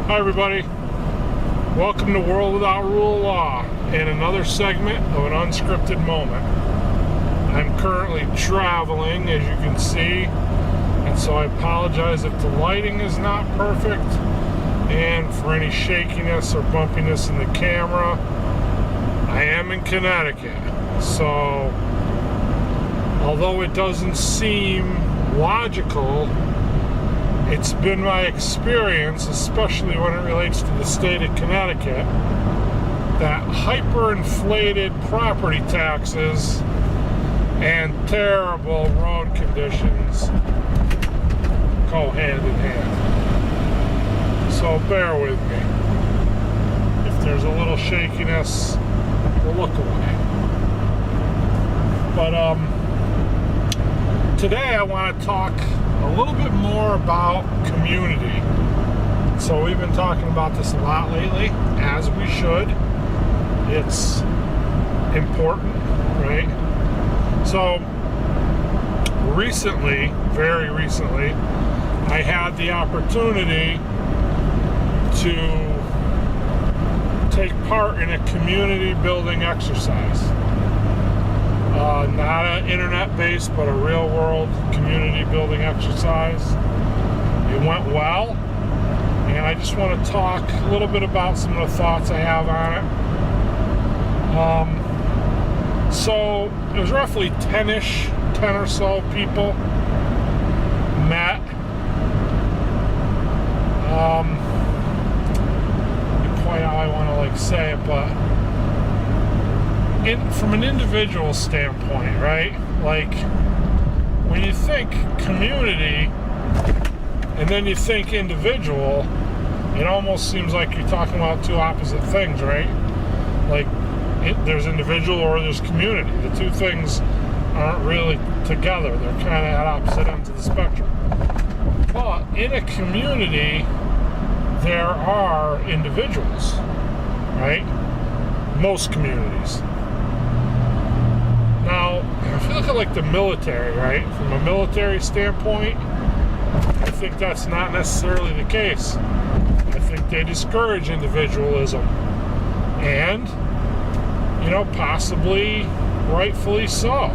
Hi everybody, welcome to World Without Rule of Law and another segment of an unscripted moment. I'm currently traveling, as you can see, and so I apologize if the lighting is not perfect and for any shakiness or bumpiness in the camera. I am in Connecticut, so although it doesn't seem logical, it's been my experience, especially when it relates to the state of Connecticut, that hyperinflated property taxes and terrible road conditions go hand in hand. So bear with me. If there's a little shakiness, we'll look away. But today I want to talk a little bit more about community. So we've been talking about this a lot lately, as we should. It's important, right? So recently, very recently, I had the opportunity to take part in a community building exercise. Not an internet-based, but a real-world community building exercise. It went well, and I just want to talk a little bit about some of the thoughts I have on it. So it was roughly 10 or so people met. Not quite how I want to say it, but from an individual standpoint, right? Like, when you think community and then you think individual, it almost seems like you're talking about two opposite things, right? Like, there's individual or there's community. The two things aren't really together. They're kind of at opposite ends of the spectrum. But in a community, there are individuals, right? Most communities. Now, if you look at like the military, right? From a military standpoint, I think that's not necessarily the case. I think they discourage individualism. And, possibly rightfully so.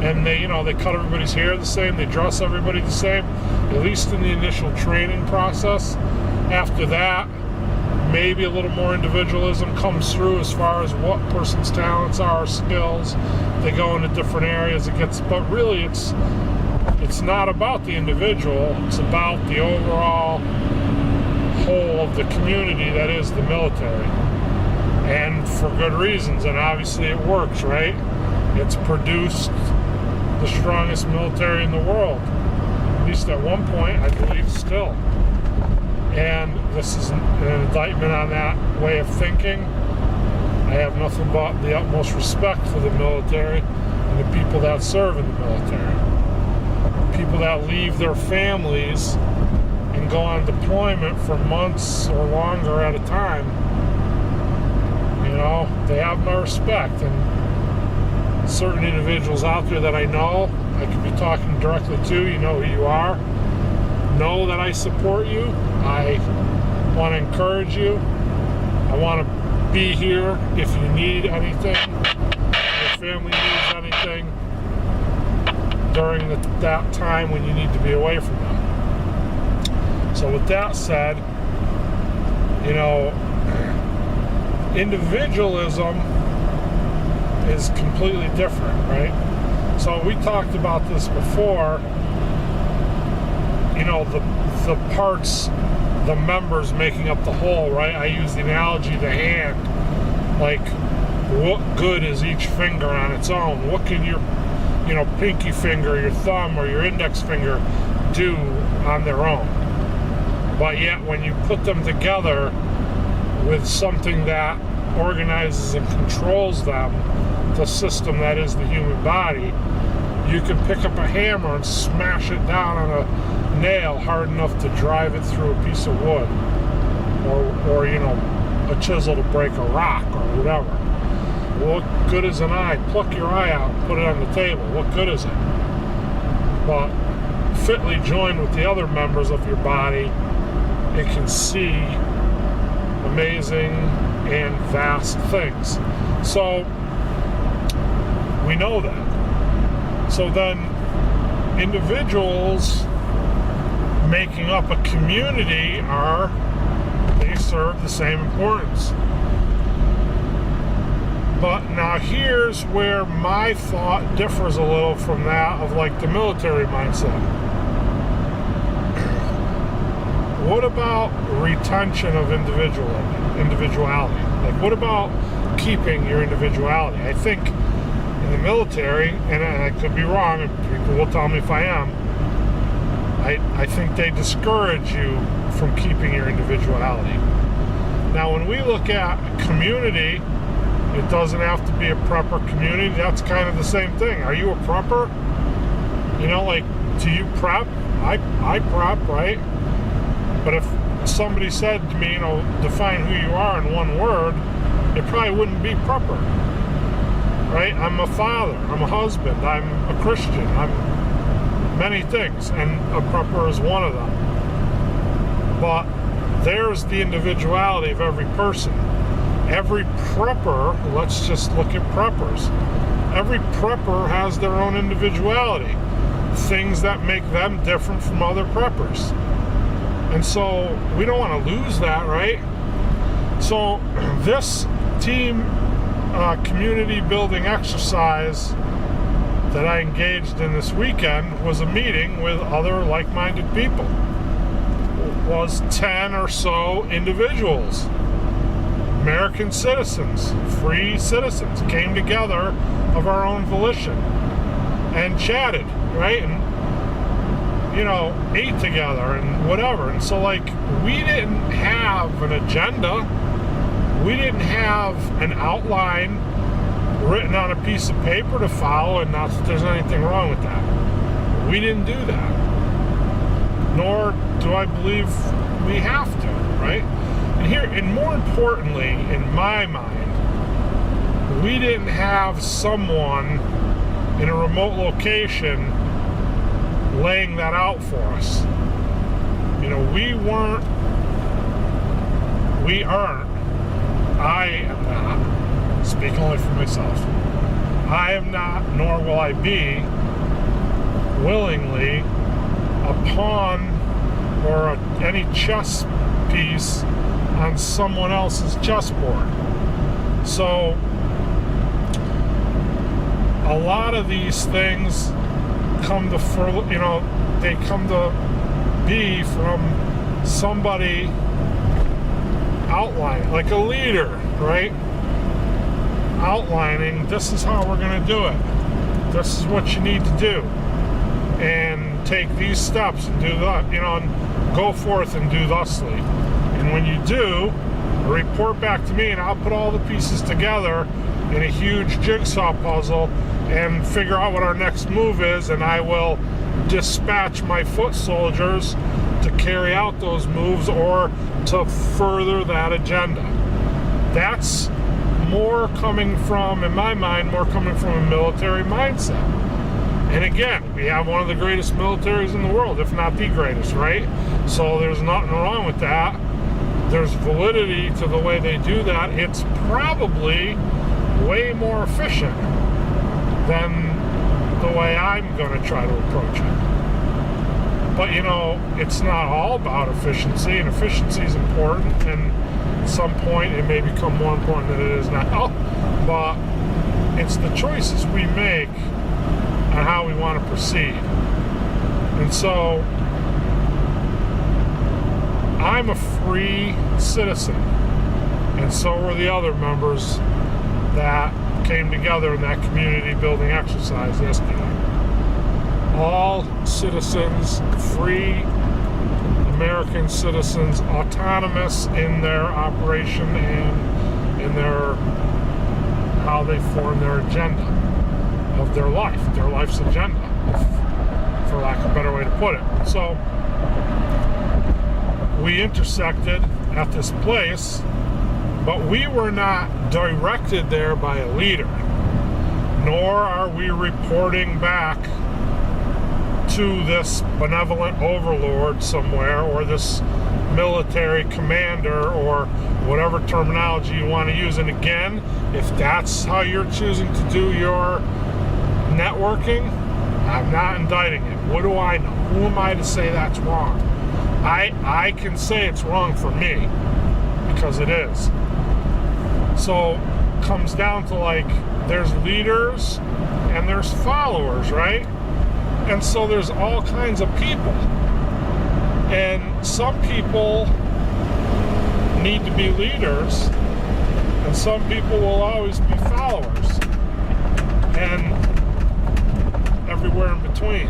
And they cut everybody's hair the same, they dress everybody the same, at least in the initial training process. After that, maybe a little more individualism comes through as far as what person's talents are, skills. They go into different areas. But really, it's not about the individual. It's about the overall whole of the community that is the military, and for good reasons. And obviously, it works, right? It's produced the strongest military in the world, at least at one point, I believe, still. And this is an indictment on that way of thinking. I have nothing but the utmost respect for the military and the people that serve in the military. People that leave their families and go on deployment for months or longer at a time, they have my respect. And certain individuals out there that I know, I could be talking directly to, you know who you are, know that I support you. I want to encourage you. I want to be here if you need anything, if your family needs anything during that time when you need to be away from them. So with that said, individualism is completely different, right? So we talked about this before, the parts, the members making up the whole, right? I use the analogy of the hand. Like, what good is each finger on its own? What can your, pinky finger, your thumb, or your index finger do on their own? But yet, when you put them together with something that organizes and controls them, the system that is the human body, you can pick up a hammer and smash it down on a nail hard enough to drive it through a piece of wood, or a chisel to break a rock or whatever. What good is an eye? Pluck your eye out and put it on the table. What good is it? But fitly joined with the other members of your body, it can see amazing and vast things. So we know that. So then individuals making up a community they serve the same importance. But now here's where my thought differs a little from that of like the military mindset. What about retention of individuality? Like, what about keeping your individuality? I think in the military, and I could be wrong, and people will tell me if I am, I think they discourage you from keeping your individuality. Now, when we look at community, it doesn't have to be a prepper community. That's kind of the same thing. Are you a prepper? You know, like, do you prep? I prep, right? But if somebody said to me, you know, define who you are in one word, it probably wouldn't be prepper, right? I'm a father, I'm a husband, I'm a Christian, I'm many things, and a prepper is one of them. But there's the individuality of every person. Every prepper, let's just look at preppers. Every prepper has their own individuality, things that make them different from other preppers. And so we don't want to lose that, right? So this team community building exercise that I engaged in this weekend was a meeting with other like-minded people. It was 10 or so individuals, American citizens, free citizens, came together of our own volition and chatted, right? And, you know, ate together and whatever. And so, like, we didn't have an agenda. We didn't have an outline written on a piece of paper to follow, and not that there's anything wrong with that. We didn't do that. Nor do I believe we have to, right? And more importantly, in my mind, we didn't have someone in a remote location laying that out for us. You know, I am not, speak only for myself, I am not, nor will I be, willingly a pawn or any chess piece on someone else's chessboard. So a lot of these things come to be from somebody outlining, like a leader, right? Outlining, this is how we're going to do it. This is what you need to do. And take these steps and do that, you know, and go forth and do thusly. And when you do, report back to me, and I'll put all the pieces together in a huge jigsaw puzzle and figure out what our next move is, and I will dispatch my foot soldiers to carry out those moves or to further that agenda. That's more coming from, in my mind, more coming from a military mindset. And again, we have one of the greatest militaries in the world, if not the greatest, right? So there's nothing wrong with that. There's validity to the way they do that. It's probably way more efficient than the way I'm going to try to approach it. But, you know, it's not all about efficiency, and efficiency is important, and at some point it may become more important than it is now. But it's the choices we make on how we want to proceed. And so I'm a free citizen, and so were the other members that came together in that community building exercise yesterday. All citizens, free American citizens, autonomous in their operation and in their how they form their agenda of their life's agenda, for lack of a better way to put it. So we intersected at this place, but we were not directed there by a leader, nor are we reporting back to this benevolent overlord somewhere, or this military commander, or whatever terminology you want to use. And again, if that's how you're choosing to do your networking, I'm not indicting it. What do I know? Who am I to say that's wrong? I can say it's wrong for me, because it is. So it comes down to, like, there's leaders and there's followers, right? And so there's all kinds of people. And some people need to be leaders, and some people will always be followers, and everywhere in between.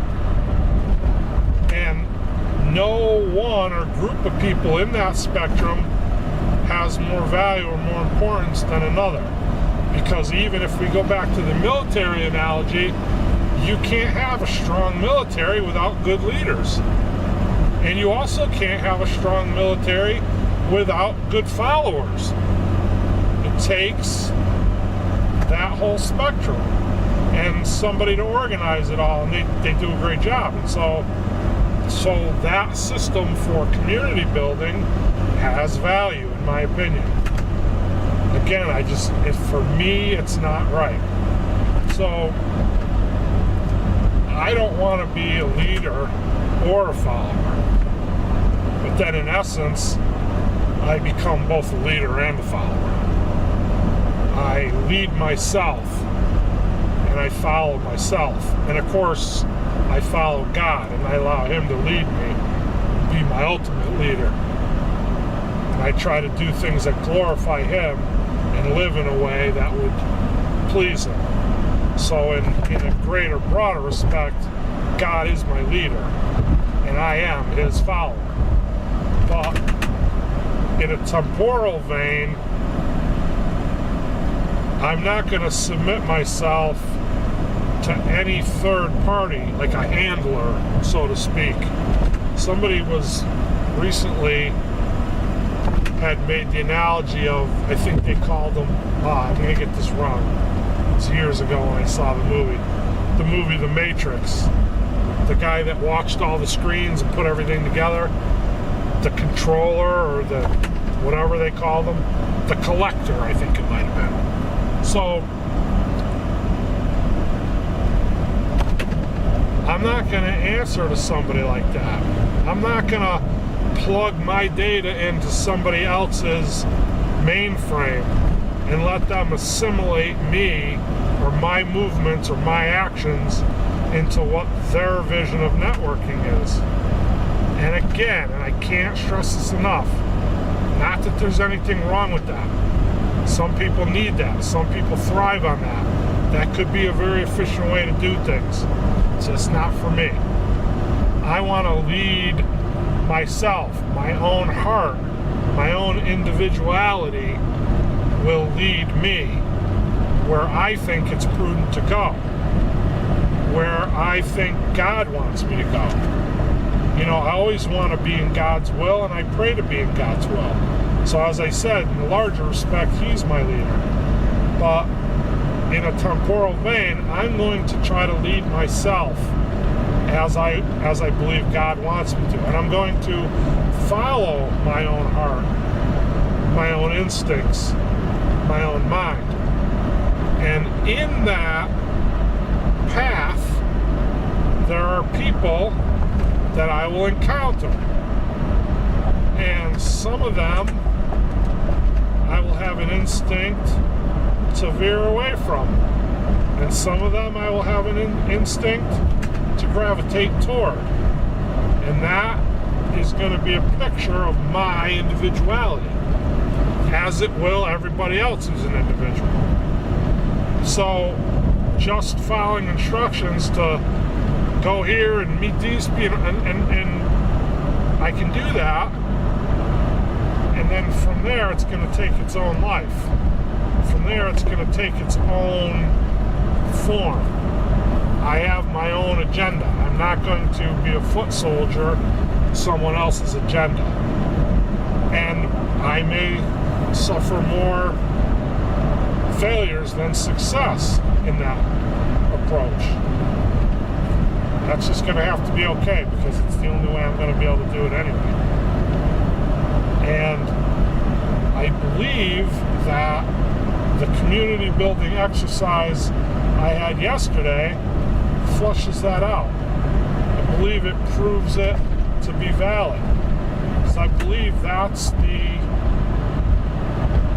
And no one or group of people in that spectrum has more value or more importance than another. Because even if we go back to the military analogy, you can't have a strong military without good leaders. And you also can't have a strong military without good followers. It takes that whole spectrum and somebody to organize it all, and they do a great job. And so that system for community building has value, in my opinion. Again, for me, it's not right. So I don't want to be a leader or a follower. But then in essence, I become both a leader and a follower. I lead myself, and I follow myself. And of course, I follow God, and I allow Him to lead me, be my ultimate leader. And I try to do things that glorify Him and live in a way that would please Him. So in a greater, broader respect, God is my leader, and I am His follower. But in a temporal vein, I'm not going to submit myself to any third party, like a handler, so to speak. Somebody was recently had made the analogy of, I think they called them, I'm going to get this wrong. It's years ago when I saw the movie The Matrix. The guy that watched all the screens and put everything together, the controller, or the whatever they call them, the collector, I think it might have been. So I'm not going to answer to somebody like that. I'm not going to plug my data into somebody else's mainframe and let them assimilate me or my movements or my actions into what their vision of networking is. And again, and I can't stress this enough, not that there's anything wrong with that. Some people need that. Some people thrive on that. That could be a very efficient way to do things. It's just not for me. I want to lead myself, my own heart, my own individuality will lead me where I think it's prudent to go, where I think God wants me to go. You know, I always want to be in God's will, and I pray to be in God's will. So as I said, in a larger respect, He's my leader. But in a temporal vein, I'm going to try to lead myself as I believe God wants me to. And I'm going to follow my own heart, my own instincts, my own mind. And in that path, there are people that I will encounter. And some of them I will have an instinct to veer away from. And some of them I will have an instinct to gravitate toward. And that is going to be a picture of my individuality, as it will everybody else who's an individual. So just following instructions to go here and meet these people, and I can do that, and then from there it's going to take its own life. From there it's going to take its own form. I have my own agenda. I'm not going to be a foot soldier to someone else's agenda. And I may suffer more failures than success in that approach. That's just going to have to be okay, because it's the only way I'm going to be able to do it anyway. And I believe that the community building exercise I had yesterday flushes that out. I believe it proves it to be valid, because I believe that's the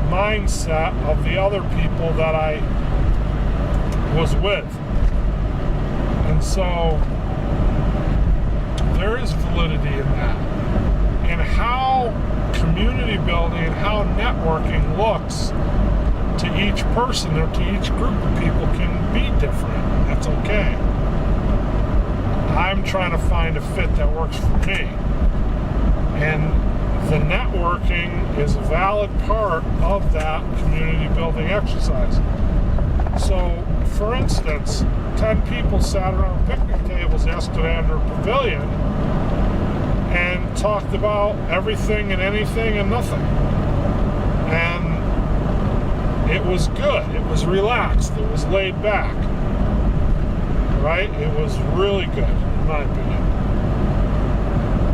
mindset of the other people that I was with. And so there is validity in that. And how community building and how networking looks to each person or to each group of people can be different. That's okay. I'm trying to find a fit that works for me. And the networking is a valid part of that community building exercise. So, for instance, 10 people sat around picnic tables yesterday under a pavilion and talked about everything and anything and nothing. And it was good. It was relaxed. It was laid back. Right? It was really good, in my opinion.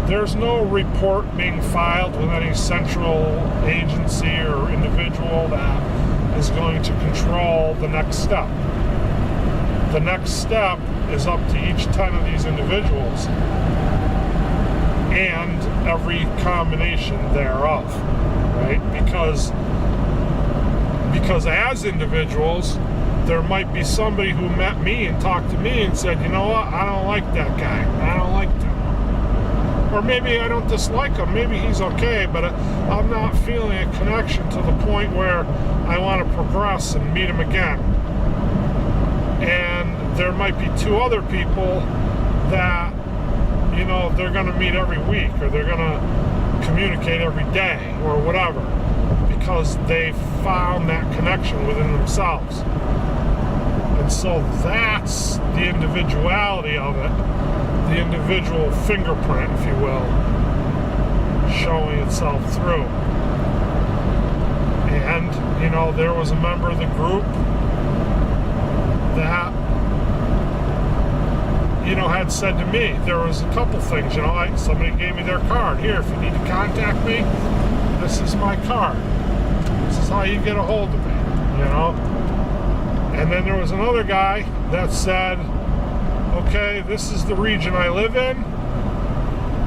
There's no report being filed with any central agency or individual that is going to control the next step. The next step is up to each 10 of these individuals and every combination thereof, right? Because as individuals, there might be somebody who met me and talked to me and said, you know what, I don't like that guy. I don't like them. Or maybe I don't dislike him. Maybe he's okay, but I'm not feeling a connection to the point where I want to progress and meet him again. And there might be two other people that, you know, they're going to meet every week, or they're going to communicate every day, or whatever, because they found that connection within themselves. And so that's the individuality of it, the individual fingerprint, if you will, showing itself through. And, you know, there was a member of the group that, you know, had said to me, there was a couple things, you know, somebody gave me their card. Here, if you need to contact me, this is my card. This is how you get a hold of me, you know. And then there was another guy that said, okay, this is the region I live in,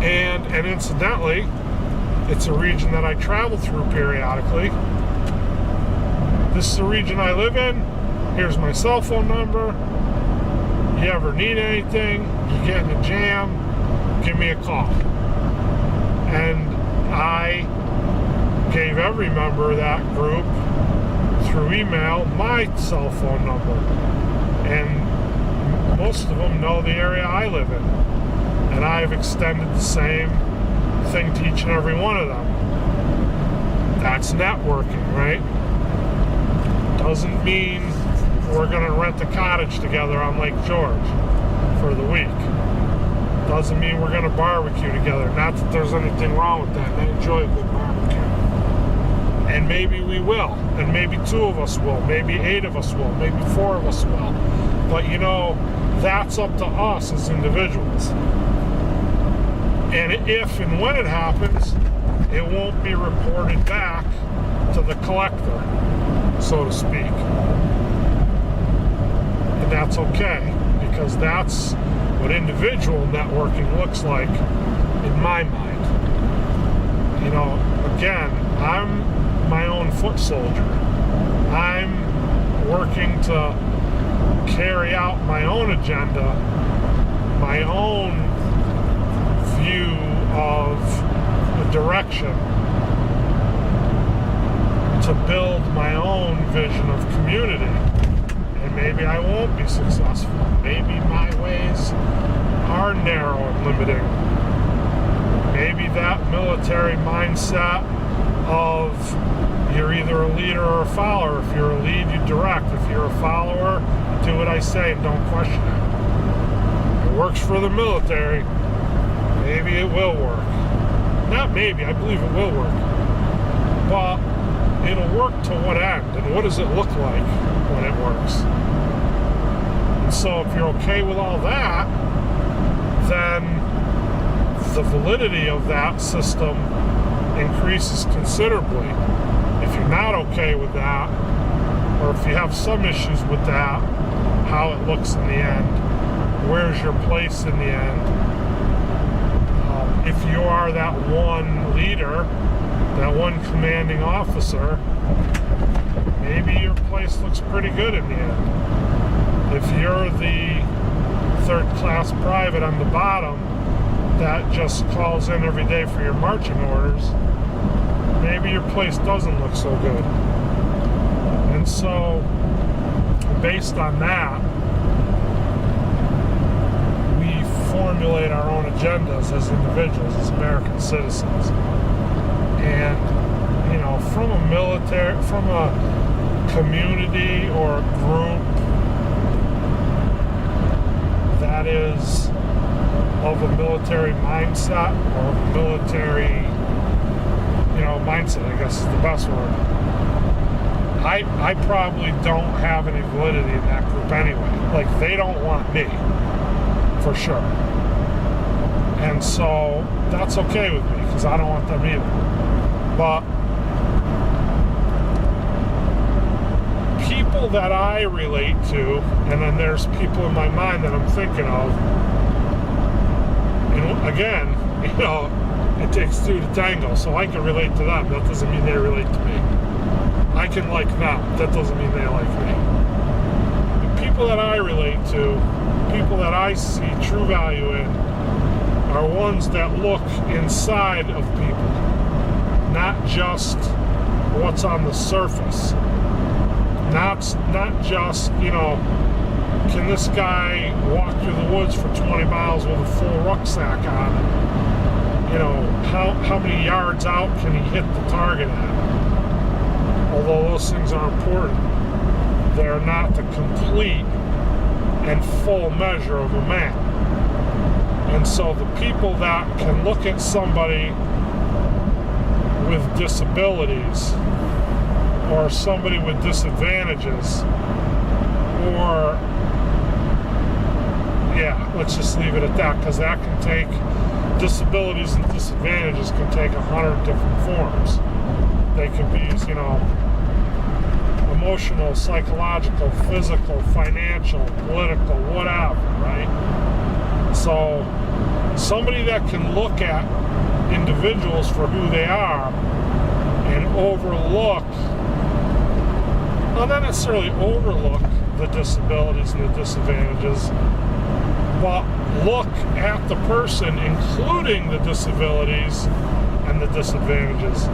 and incidentally, it's a region that I travel through periodically. This is the region I live in. Here's my cell phone number. You ever need anything, you get in a jam, give me a call. And I gave every member of that group through email my cell phone number. And most of them know the area I live in. And I've extended the same thing to each and every one of them. That's networking, right? Doesn't mean we're going to rent a cottage together on Lake George for the week. Doesn't mean we're going to barbecue together. Not that there's anything wrong with that. I enjoy a good barbecue. And maybe we will. And maybe 2 of us will. Maybe 8 of us will. Maybe 4 of us will. But, you know, that's up to us as individuals. And if and when it happens, it won't be reported back to the collector, so to speak. And that's okay, because that's what individual networking looks like in my mind. You know, again, I'm my own foot soldier. I'm working to carry out my own agenda, my own view of a direction, to build my own vision of community. And maybe I won't be successful. Maybe my ways are narrow and limiting. Maybe that military mindset of you're either a leader or a follower. If you're a lead, you direct. If you're a follower, you do what I say and don't question it. It works for the military. Maybe it will work. Not maybe, I believe it will work. But it'll work to what end? And what does it look like when it works? And so if you're okay with all that, then the validity of that system increases considerably. If you're not okay with that, or if you have some issues with that, how it looks in the end, where's your place in the end? If you are that one leader, that one commanding officer, maybe your place looks pretty good in the end. If you're the third-class private on the bottom that just calls in every day for your marching orders, maybe your place doesn't look so good. And so, based on that, we formulate our own agendas as individuals, as American citizens. And, you know, from a community or a group that is of a military mindset, or a military, mindset, I guess is the best word. I probably don't have any validity in that group anyway. Like, they don't want me, for sure. And so that's okay with me, because I don't want them either. But people that I relate to, and then there's people in my mind that I'm thinking of, and again, it takes two to tango, so I can relate to them. That doesn't mean they relate to me. I can like them. That doesn't mean they like me. The people that I relate to, people that I see true value in, are ones that look inside of people, not just what's on the surface. Not just, can this guy walk through the woods for 20 miles with a full rucksack on? How many yards out can he hit the target at? Although those things are important, they're not the complete and full measure of a man. And so the people that can look at somebody with disabilities, or somebody with disadvantages, or let's just leave it at that, because that can take, disabilities and disadvantages can take 100 different forms. They can be, emotional, psychological, physical, financial, political, whatever, right? So somebody that can look at individuals for who they are and overlook, well, not necessarily overlook the disabilities and the disadvantages, but look at the person, including the disabilities and the disadvantages,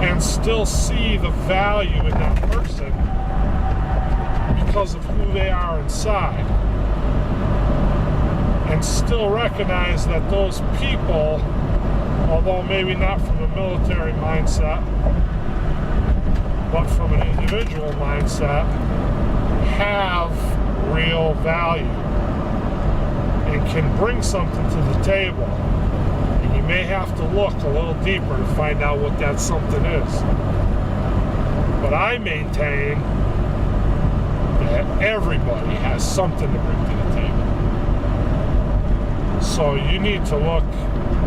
and still see the value in that person because of who they are inside, and still recognize that those people, although maybe not from a military mindset, but from an individual mindset, have real value and can bring something to the table. And you may have to look a little deeper to find out what that something is. But I maintain that everybody has something to bring to the table. So you need to look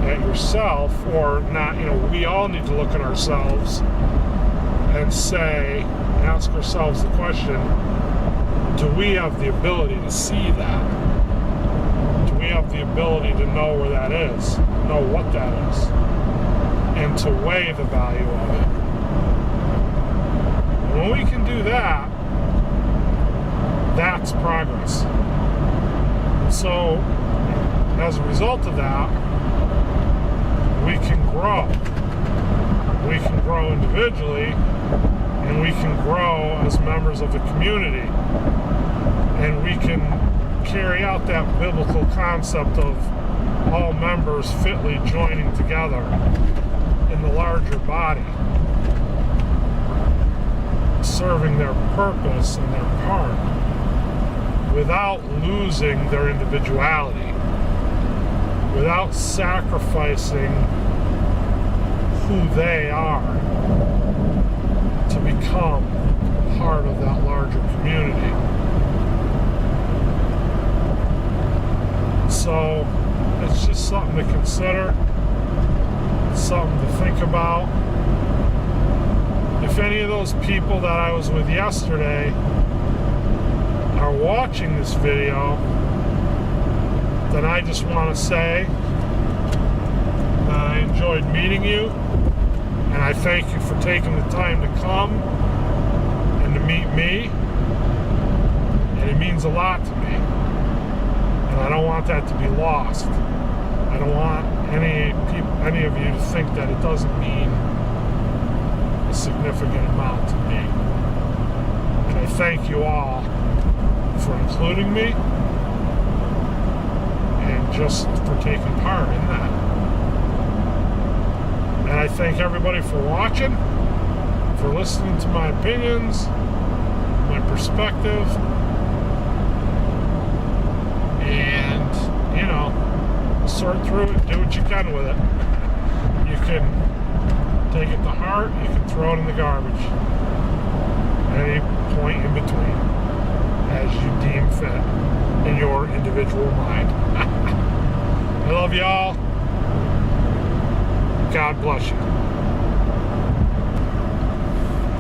at yourself, or not, we all need to look at ourselves and ask ourselves the question, do we have the ability to see that? Do we have the ability to know where that is, know what that is, and to weigh the value of it? And when we can do that, that's progress. So, as a result of that, we can grow. We can grow individually, and we can grow as members of the community. And we can carry out that biblical concept of all members fitly joining together in the larger body, serving their purpose and their part without losing their individuality, without sacrificing who they are to become part of that larger community. So, it's just something to consider. It's something to think about. If any of those people that I was with yesterday are watching this video, then I just want to say that I enjoyed meeting you, and I thank you for taking the time to come and to meet me, and it means a lot to me, and I don't want that to be lost. I don't want any of you to think that it doesn't mean a significant amount to me. And I thank you all for including me and just for taking part in that. And I thank everybody for watching, for listening to my opinions, my perspective, and, you know, sort through it, do what you can with it. You can take it to heart, you can throw it in the garbage. Any point in between, as you deem fit in your individual mind. I love y'all. God bless you.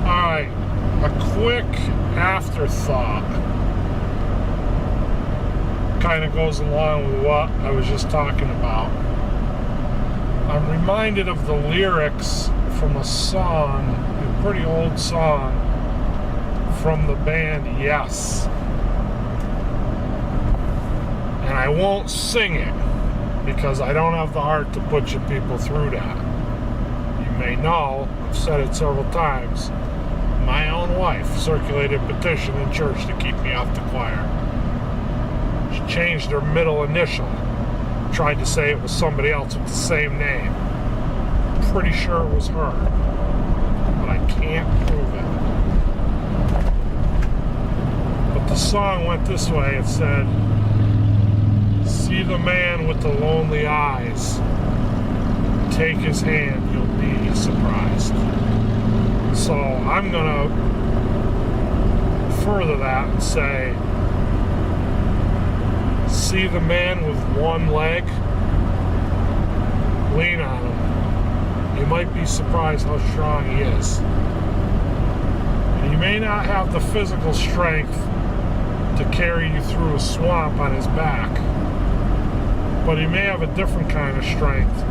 Alright, a quick afterthought kind of goes along with what I was just talking about. I'm reminded of the lyrics from a song, a pretty old song from the band Yes. And I won't sing it because I don't have the heart to put you people through that. You may know, I've said it several times, my own wife circulated a petition in church to keep me off the choir. She changed her middle initial, tried to say it was somebody else with the same name. Pretty sure it was her, but I can't prove it. But the song went this way. It said, "See the man with the lonely eyes. Take his hand, you'll be surprised." So I'm gonna further that and say, see the man with one leg, lean on him. You might be surprised how strong he is. And he may not have the physical strength to carry you through a swamp on his back, but he may have a different kind of strength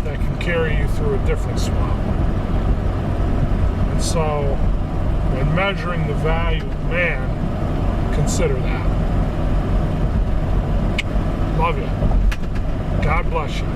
that can carry you through a different swamp. And so, when measuring the value of man, consider that. Love you. God bless you.